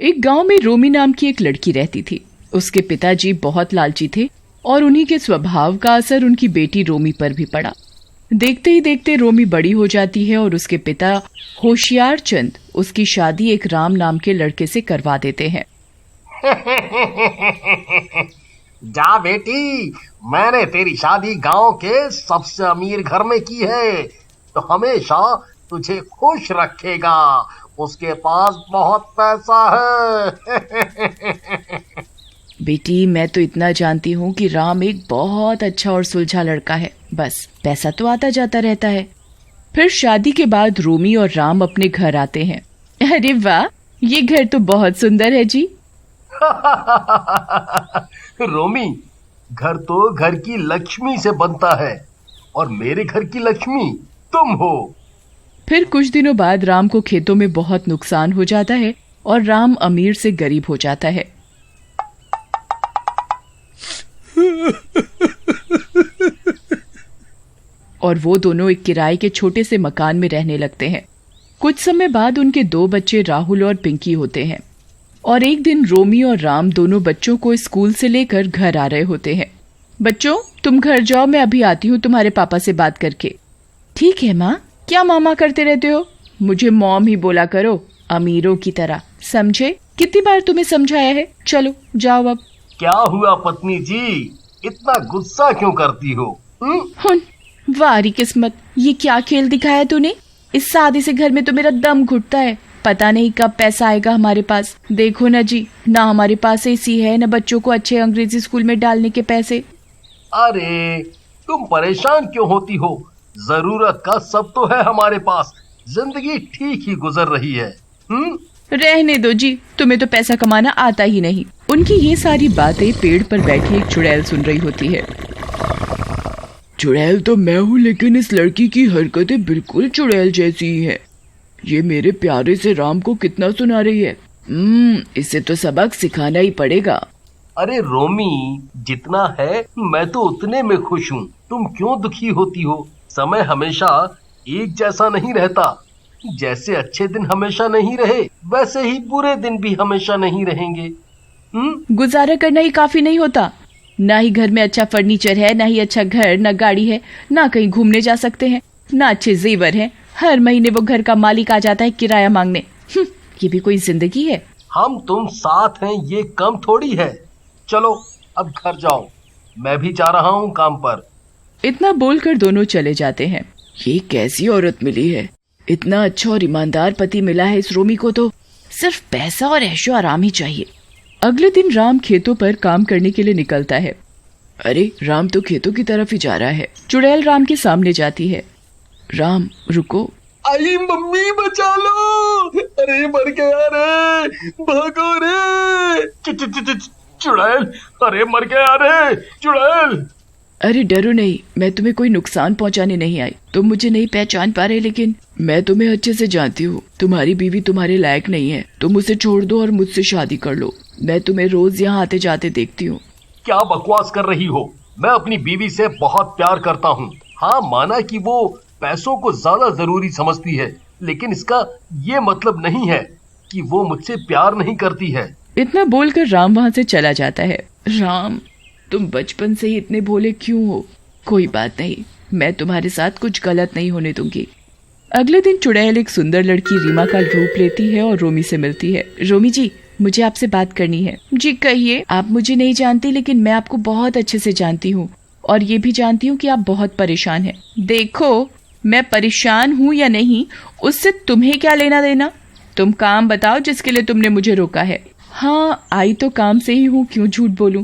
एक गांव में रोमी नाम की एक लड़की रहती थी। उसके पिताजी बहुत लालची थे और उन्हीं के स्वभाव का असर उनकी बेटी रोमी पर भी पड़ा। देखते ही देखते रोमी बड़ी हो जाती है और उसके पिता होशियार चंद उसकी शादी एक राम नाम के लड़के से करवा देते हैं। जा बेटी, मैंने तेरी शादी गांव के सबसे अमीर घर में की है, तो हमेशा तुझे खुश रखेगा। उसके पास बहुत पैसा है। बेटी, मैं तो इतना जानती हूँ कि राम एक बहुत अच्छा और सुलझा लड़का है, बस पैसा तो आता जाता रहता है। फिर शादी के बाद रोमी और राम अपने घर आते हैं। अरे वाह, ये घर तो बहुत सुंदर है जी। रोमी, घर तो घर की लक्ष्मी से बनता है और मेरे घर की लक्ष्मी तुम हो। फिर कुछ दिनों बाद राम को खेतों में बहुत नुकसान हो जाता है और राम अमीर से गरीब हो जाता है। और वो दोनों एक किराए के छोटे से मकान में रहने लगते हैं। कुछ समय बाद उनके 2 बच्चे राहुल और पिंकी होते हैं और एक दिन रोमी और राम दोनों बच्चों को स्कूल से लेकर घर आ रहे होते हैं। बच्चों, तुम घर जाओ, मैं अभी आती हूँ तुम्हारे पापा से बात करके। ठीक है माँ। क्या मामा करते रहते हो? मुझे मॉम ही बोला करो, अमीरों की तरह, समझे? कितनी बार तुम्हें समझाया है। चलो जाओ अब। क्या हुआ पत्नी जी, इतना गुस्सा क्यों करती हो? वारी किस्मत, ये क्या खेल दिखाया तूने? इस शादी से घर में तो मेरा दम घुटता है। पता नहीं कब पैसा आएगा हमारे पास। देखो ना जी, ना हमारे पास एसी है, ना बच्चों को अच्छे अंग्रेजी स्कूल में डालने के पैसे। अरे तुम परेशान क्यों होती हो? जरूरत का सब तो है हमारे पास। जिंदगी ठीक ही गुजर रही है। रहने दो जी, तुम्हें तो पैसा कमाना आता ही नहीं। उनकी ये सारी बातें पेड़ पर बैठी एक चुड़ैल सुन रही होती है। चुड़ैल तो मैं हूँ, लेकिन इस लड़की की हरकतें बिल्कुल चुड़ैल जैसी ही है। ये मेरे प्यारे से राम को कितना सुना रही है। इसे तो सबक सिखाना ही पड़ेगा। अरे रोमी, जितना है मैं तो उतने में खुश हूँ। तुम क्यों दुखी होती हो? समय हमेशा एक जैसा नहीं रहता। जैसे अच्छे दिन हमेशा नहीं रहे, वैसे ही बुरे दिन भी हमेशा नहीं रहेंगे। गुजारा करना ही काफी नहीं होता। ना ही घर में अच्छा फर्नीचर है, ना ही अच्छा घर, ना गाड़ी है, ना कहीं घूमने जा सकते हैं, ना अच्छे जेवर हैं। हर महीने वो घर का मालिक आ जाता है किराया मांगने। ये भी कोई जिंदगी है? हम तुम साथ हैं, ये कम थोड़ी है। चलो अब घर जाओ, मैं भी जा रहा हूँ काम पर। इतना बोलकर दोनों चले जाते हैं। ये कैसी औरत मिली है? इतना अच्छा और ईमानदार पति मिला है इस रोमी को, तो सिर्फ पैसा और ऐशो आराम ही चाहिए। अगले दिन राम खेतों पर काम करने के लिए निकलता है। अरे राम तो खेतों की तरफ ही जा रहा है। चुड़ैल राम के सामने जाती है। राम रुको। आई मम्मी, बचा लो। अरे मर गया रे, भागो रे। चुड़ैल, अरे मर गया रे चुड़ैल। अरे डरो नहीं, मैं तुम्हें कोई नुकसान पहुंचाने नहीं आई। तुम मुझे नहीं पहचान पा रहे, लेकिन मैं तुम्हें अच्छे से जानती हूँ। तुम्हारी बीवी तुम्हारे लायक नहीं है। तुम उसे छोड़ दो और मुझसे शादी कर लो। मैं तुम्हें रोज यहाँ आते जाते देखती हूँ। क्या बकवास कर रही हो? मैं अपनी बीवी से बहुत प्यार करता हूँ। हाँ, माना कि वो पैसों को ज्यादा जरूरी समझती है, लेकिन इसका ये मतलब नहीं है कि वो मुझसे प्यार नहीं करती है। इतना बोलकर राम वहाँ से चला जाता है। राम, तुम बचपन से ही इतने भोले क्यों हो? कोई बात नहीं, मैं तुम्हारे साथ कुछ गलत नहीं होने दूंगी। अगले दिन चुड़ैल एक सुंदर लड़की रीमा का रूप लेती है और रोमी से मिलती है। रोमी जी, मुझे आपसे बात करनी है। जी कहिए। आप मुझे नहीं जानती, लेकिन मैं आपको बहुत अच्छे से जानती हूँ और ये भी जानती हूँ कि आप बहुत परेशान हैं। देखो, मैं परेशान हूँ या नहीं, उससे तुम्हें क्या लेना देना? तुम काम बताओ जिसके लिए तुमने मुझे रोका है। हाँ, आई तो काम से ही हूँ, क्यों झूठ बोलूं।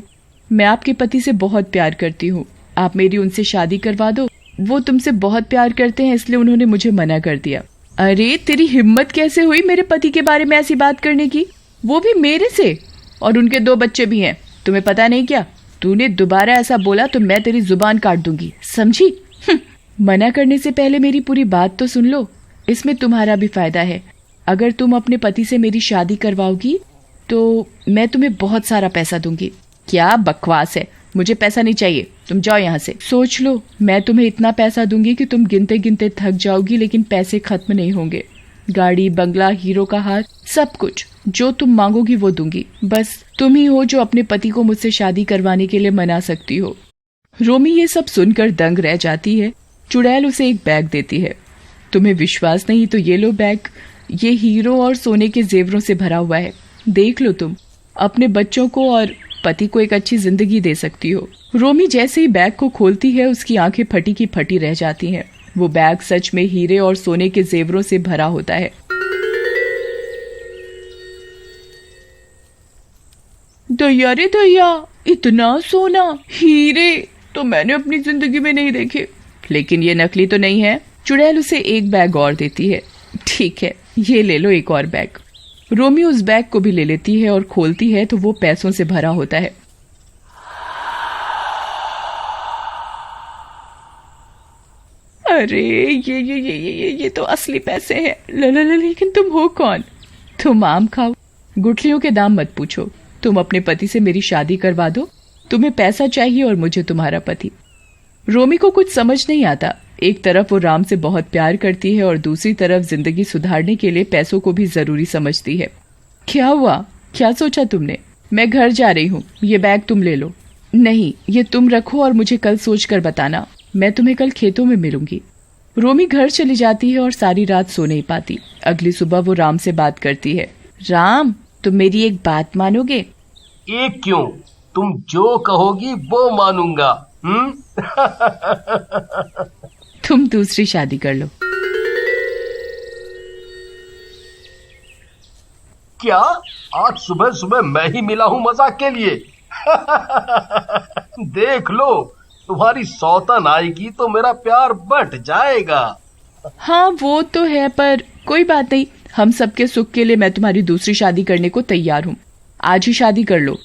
मैं आपके पति से बहुत प्यार करती हूँ। आप मेरी उनसे शादी करवा दो। वो तुमसे बहुत प्यार करते हैं, इसलिए उन्होंने मुझे मना कर दिया। अरे तेरी हिम्मत कैसे हुई मेरे पति के बारे में ऐसी बात करने की, वो भी मेरे से? और उनके 2 बच्चे भी हैं। तुम्हें पता नहीं क्या? तूने दोबारा ऐसा बोला तो मैं तेरी जुबान काट दूंगी, समझी? मना करने से पहले मेरी पूरी बात तो सुन लो। इसमें तुम्हारा भी फायदा है। अगर तुम अपने पति से मेरी शादी करवाओगी तो मैं तुम्हें बहुत सारा पैसा दूंगी। क्या बकवास है? मुझे पैसा नहीं चाहिए, तुम जाओ यहाँ से। सोच लो, मैं तुम्हें इतना पैसा दूंगी कि तुम गिनते गिनते थक जाओगी, लेकिन पैसे खत्म नहीं होंगे। गाड़ी, बंगला, हीरो का हार, सब कुछ। जो तुम मांगोगी वो दूंगी। बस तुम ही हो जो अपने पति को मुझसे शादी करवाने के लिए मना सकती हो। रोमी ये सब सुनकर दंग रह जाती है। चुड़ैल उसे एक बैग देती है। तुम्हें विश्वास नहीं तो ये लो बैग, ये हीरो और सोने के जेवरों से भरा हुआ है। देख लो, तुम अपने बच्चों को और पति को एक अच्छी जिंदगी दे सकती हो। रोमी जैसे ही बैग को खोलती है उसकी आंखें फटी की फटी रह जाती हैं। वो बैग सच में हीरे और सोने के जेवरों से भरा होता है। दया रे दया, इतना सोना, हीरे तो मैंने अपनी जिंदगी में नहीं देखे। लेकिन ये नकली तो नहीं है। चुड़ैल उसे एक बैग और देती है। ठीक है, ये ले लो एक और बैग। रोमी उस बैग को भी ले लेती है और खोलती है तो वो पैसों से भरा होता है। अरे ये तो असली पैसे हैं। लेकिन तुम हो कौन? तुम आम खाओ, गुठलियों के दाम मत पूछो। तुम अपने पति से मेरी शादी करवा दो। तुम्हें पैसा चाहिए और मुझे तुम्हारा पति। रोमी को कुछ समझ नहीं आता। एक तरफ वो राम से बहुत प्यार करती है और दूसरी तरफ जिंदगी सुधारने के लिए पैसों को भी जरूरी समझती है। क्या हुआ? क्या सोचा तुमने? मैं घर जा रही हूँ, ये बैग तुम ले लो। नहीं, ये तुम रखो और मुझे कल सोचकर बताना। मैं तुम्हें कल खेतों में मिलूंगी। रोमी घर चली जाती है और सारी रात सो नहीं पाती। अगली सुबह वो राम से बात करती है। राम, तुम मेरी एक बात मानोगे? एक क्यों, तुम जो कहोगी वो मानूंगा। तुम दूसरी शादी कर लो। क्या? आज सुबह सुबह मैं ही मिला हूँ मजाक के लिए? देख लो, तुम्हारी सौतन आएगी तो मेरा प्यार बढ़ जाएगा। हाँ वो तो है, पर कोई बात नहीं। हम सबके सुख के लिए मैं तुम्हारी दूसरी शादी करने को तैयार हूँ। आज ही शादी कर लो।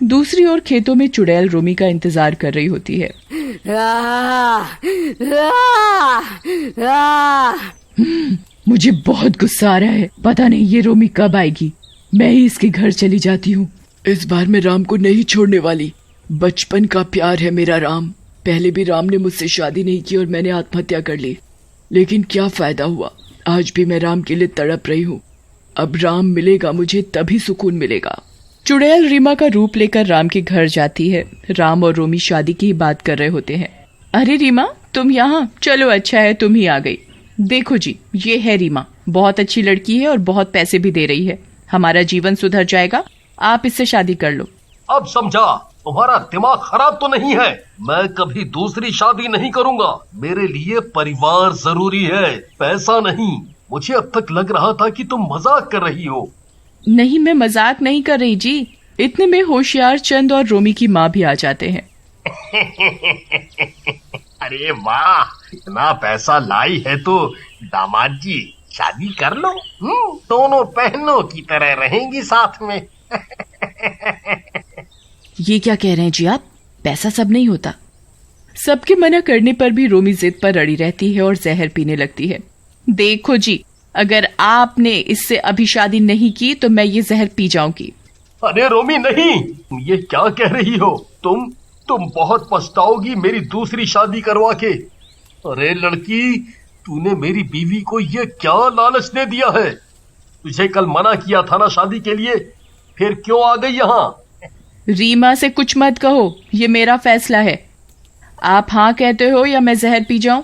दूसरी ओर खेतों में चुड़ैल रोमी का इंतजार कर रही होती है। मुझे बहुत गुस्सा आ रहा है। पता नहीं ये रोमी कब आएगी। मैं ही इसके घर चली जाती हूँ। इस बार मैं राम को नहीं छोड़ने वाली। बचपन का प्यार है मेरा राम। पहले भी राम ने मुझसे शादी नहीं की और मैंने आत्महत्या कर ली, लेकिन क्या फायदा हुआ। आज भी मैं राम के लिए तड़प रही हूँ। अब राम मिलेगा मुझे तभी सुकून मिलेगा। चुड़ैल रीमा का रूप लेकर राम के घर जाती है। राम और रोमी शादी की ही बात कर रहे होते हैं। अरे रीमा, तुम यहाँ? चलो अच्छा है तुम ही आ गई। देखो जी, ये है रीमा। बहुत अच्छी लड़की है और बहुत पैसे भी दे रही है। हमारा जीवन सुधर जाएगा। आप इससे शादी कर लो। अब समझा, तुम्हारा दिमाग खराब तो नहीं है। मैं कभी दूसरी शादी नहीं करूंगा। मेरे लिए परिवार जरूरी है, पैसा नहीं। मुझे अब तक लग रहा था कि तुम मजाक कर रही हो। नहीं, मैं मजाक नहीं कर रही जी। इतने में होशियार चंद और रोमी की माँ भी आ जाते हैं। अरे वाह, इतना पैसा लाई है तो दामाद जी शादी कर लो। दोनों बहनों की तरह रहेंगी साथ में। ये क्या कह रहे हैं जी आप? पैसा सब नहीं होता। सबके मना करने पर भी रोमी जिद पर अड़ी रहती है और जहर पीने लगती है। देखो जी, अगर आपने इससे अभी शादी नहीं की तो मैं ये जहर पी जाऊंगी। अरे रोमी नहीं, ये क्या कह रही हो? तुम बहुत पछताओगी मेरी दूसरी शादी करवा के। अरे लड़की, तूने मेरी बीवी को ये क्या लालच दे दिया है? तुझे कल मना किया था ना शादी के लिए, फिर क्यों आ गई यहाँ? रीमा से कुछ मत कहो, ये मेरा फैसला है। आप हाँ कहते हो या मैं जहर पी जाऊं?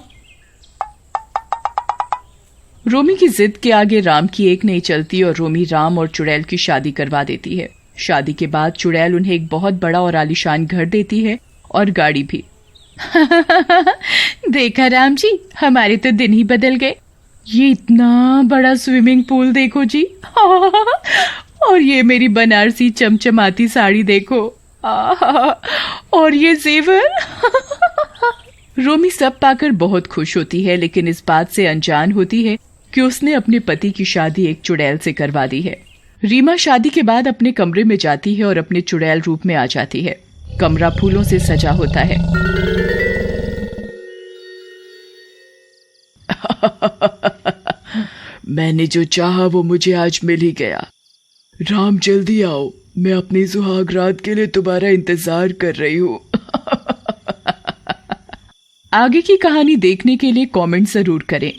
रोमी की जिद के आगे राम की एक नहीं चलती और रोमी राम और चुड़ैल की शादी करवा देती है। शादी के बाद चुड़ैल उन्हें एक बहुत बड़ा और आलीशान घर देती है और गाड़ी भी। देखा राम जी, हमारे तो दिन ही बदल गए। ये इतना बड़ा स्विमिंग पूल देखो जी। और ये मेरी बनारसी चमचमाती साड़ी देखो। और ये जेवर। रोमी सब पाकर बहुत खुश होती है, लेकिन इस बात से अनजान होती है कि उसने अपने पति की शादी एक चुड़ैल से करवा दी है। रीमा शादी के बाद अपने कमरे में जाती है और अपने चुड़ैल रूप में आ जाती है। कमरा फूलों से सजा होता है। मैंने जो चाहा वो मुझे आज मिल ही गया। राम जल्दी आओ, मैं अपनी सुहाग रात के लिए तुम्हारा इंतजार कर रही हूँ। आगे की कहानी देखने के लिए कमेंट जरूर करें।